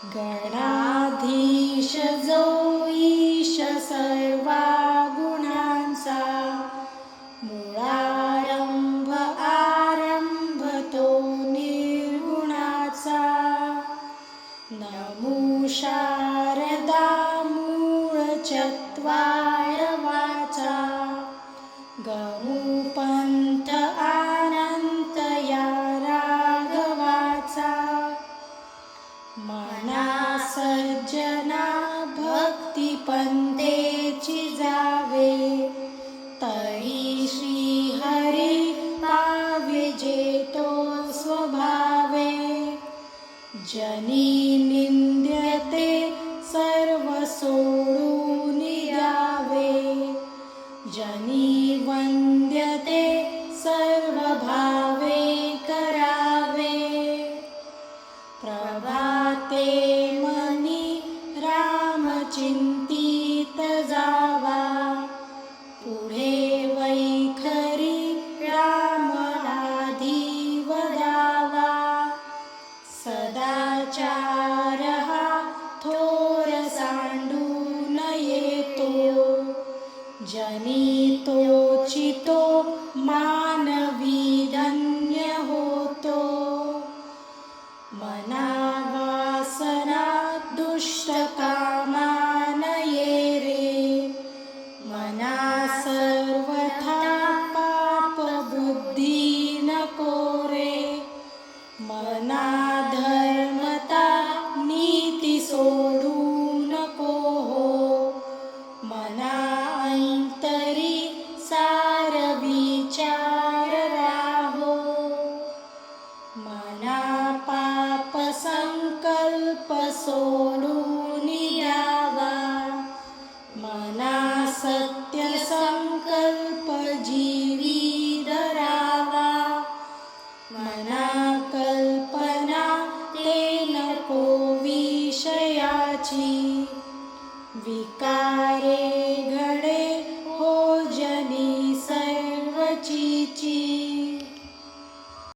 गणाधीश जो ईश सर्वा गुणांचा, मूळारंभ आरंभ तो निर्गुणाचा. नमो शारदा मूळ चत्वार वाचा, गमू पंथ अनंत या राघवाचा. मना सज्जना भक्ती पंथेची जावे, तरी श्री हरी पावे जेतो स्वभावे. जनी निंद्यते सर्व सोडून द्यावे, जनी वंद्यते सर्व भावे करावे. प्रभाते मनी राम चिंतित जावा, पुढे वैखरी राम आधी वदावा. सदाचार हा थोर सांडून येतो, जनी तोचितो मानवी धन्य होतो. मना वासना दुष्ट कामा नये रे, मना सर्वथा पाप बुद्धी नको रे. मना धर्मता नीती सोडू नको हो, मना अंतरी सार विचार राहो. मना पाप संकल्प सोडून द्यावा, मना सत्य संकल्प जीवी धरावा. मना कल्पना ते नको विषयाची, विकारे